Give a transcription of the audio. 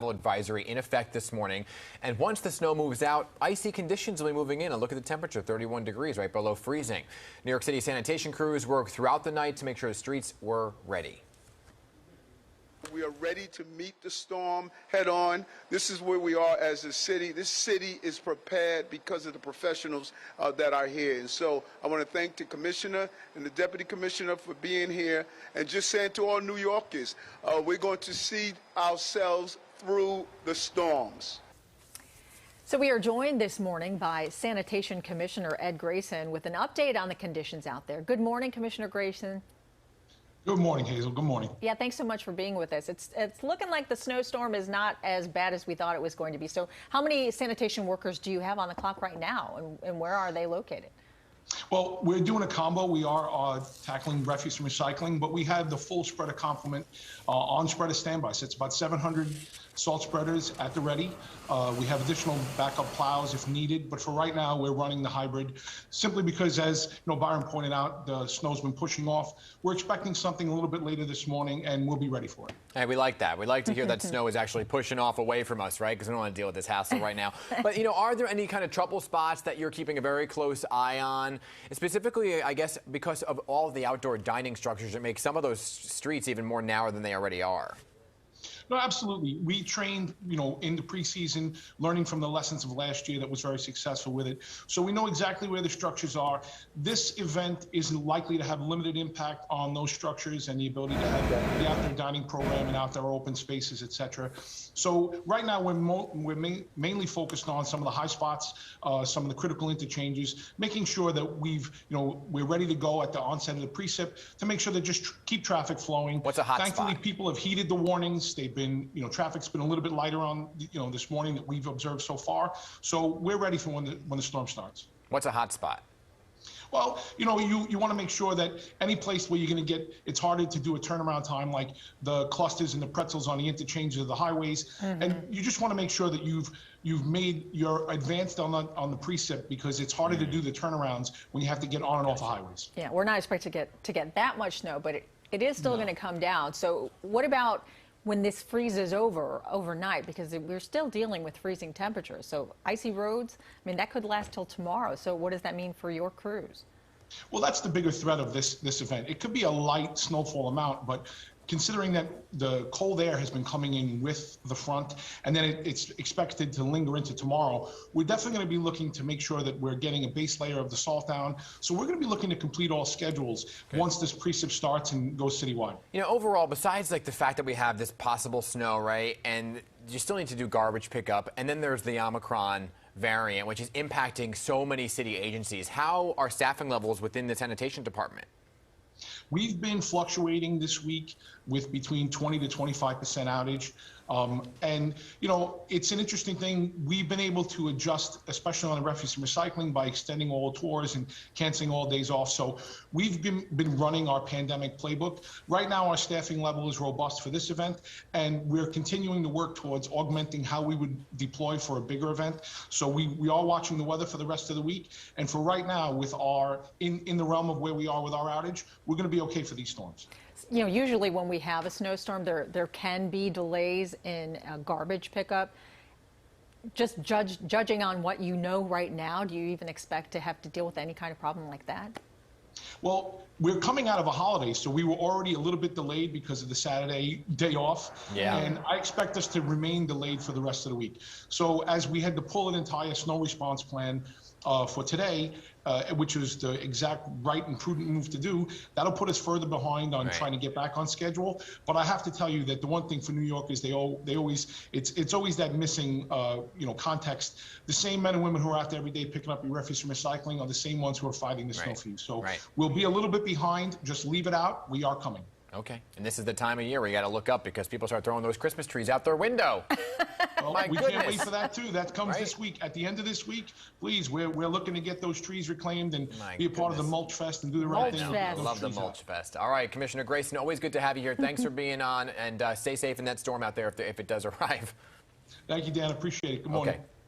Advisory in effect this morning, and once the snow moves out, icy conditions will be moving in. And look at the temperature, 31 degrees, right below freezing. New York City sanitation crews worked throughout the night to make sure the streets were ready. We are ready to meet the storm head on. This is where we are as a city. This city is prepared because of the professionals that are here. And so I want to thank the commissioner and the deputy commissioner for being here and just saying to all New Yorkers, we're going to see ourselves through the storms. So we are joined this morning by Sanitation Commissioner Ed Grayson with an update on the conditions out there. Good morning, Commissioner Grayson. Good morning, Hazel. Good morning. Yeah, thanks so much for being with us. It's looking like the snowstorm is not as bad as we thought it was going to be. So how many sanitation workers do you have on the clock right now, and where are they located? Well, we're doing a combo. We are tackling refuse and recycling, but we have the full spreader complement on spreader standby. So it's about 700 salt spreaders at the ready. We have additional backup plows if needed, but for right now, we're running the hybrid simply because, as you know, Byron pointed out, the snow's been pushing off. We're expecting something a little bit later this morning, and we'll be ready for it. Hey, we like that. We like to hear that snow is actually pushing off away from us, right? Because we don't want to deal with this hassle right now. But, you know, are there any kind of trouble spots that you're keeping a very close eye on? Specifically, I guess, because of all of the outdoor dining structures that make some of those streets even more narrow than they already are. No, absolutely. We trained, you know, in the preseason, learning from the lessons of last year that was very successful with it. So we know exactly where the structures are. This event is likely to have limited impact on those structures and the ability to have the outdoor dining program and outdoor open spaces, et cetera. So right now we're mainly focused on some of the high spots, some of the critical interchanges, making sure that we're ready to go at the onset of the precip to make sure that just keep traffic flowing. What's a hot spot? Thankfully, people have heeded the warnings. They've been, traffic's been a little bit lighter on, this morning that we've observed so far. So we're ready for when the storm starts. What's a hot spot? Well, you want to make sure that any place where you're going to get, it's harder to do a turnaround time, like the clusters and the pretzels on the interchanges of the highways. Mm-hmm. And you just want to make sure that you're advanced on the precip, because it's harder to do the turnarounds when you have to get on and off the highways. Yeah, we're not expecting to get that much snow, but it is still going to come down. So what about when this freezes overnight, because we're still dealing with freezing temperatures? So icy roads, I mean, that could last till tomorrow. So what does that mean for your crews? Well, that's the bigger threat of this event. It could be a light snowfall amount, but considering that the cold air has been coming in with the front, and then it's expected to linger into tomorrow, we're definitely going to be looking to make sure that we're getting a base layer of the salt down. So we're going to be looking to complete all schedules once this precip starts and goes citywide. You know, overall, besides like the fact that we have this possible snow, right, and you still need to do garbage pickup, and then there's the Omicron variant, which is impacting so many city agencies. How are staffing levels within the sanitation department? We've been fluctuating this week with between 20 to 25% outage. And, it's an interesting thing. We've been able to adjust, especially on the refuse and recycling, by extending all tours and canceling all days off. So we've been running our pandemic playbook. Right now, our staffing level is robust for this event, and we're continuing to work towards augmenting how we would deploy for a bigger event. So we are watching the weather for the rest of the week. And for right now, with in the realm of where we are with our outage, we're going to be okay for these storms. Usually when we have a snowstorm, there can be delays in garbage pickup. Just judging on what you know right now, do you even expect to have to deal with any kind of problem like that? Well, we're coming out of a holiday, so we were already a little bit delayed because of the Saturday day off. Yeah. And I expect us to remain delayed for the rest of the week. So as we had to pull an entire snow response plan for today, which was the exact right and prudent move to do, that'll put us further behind on trying to get back on schedule. But I have to tell you that the one thing for New York is it's always that missing context. The same men and women who are out there every day picking up your refuse and recycling are the same ones who are fighting the snow for you. So we'll be a little bit behind. Just leave it out. We are coming. Okay, and this is the time of year where you got to look up, because people start throwing those Christmas trees out their window. Well, we can't wait for that too. That comes this week. At the end of this week, please, we're looking to get those trees reclaimed and be a part of the Mulch Fest and do the right thing. I love the Mulch Fest. All right, Commissioner Grayson, always good to have you here. Thanks for being on, and stay safe in that storm out there if it does arrive. Thank you, Dan. Appreciate it. Good morning. Okay.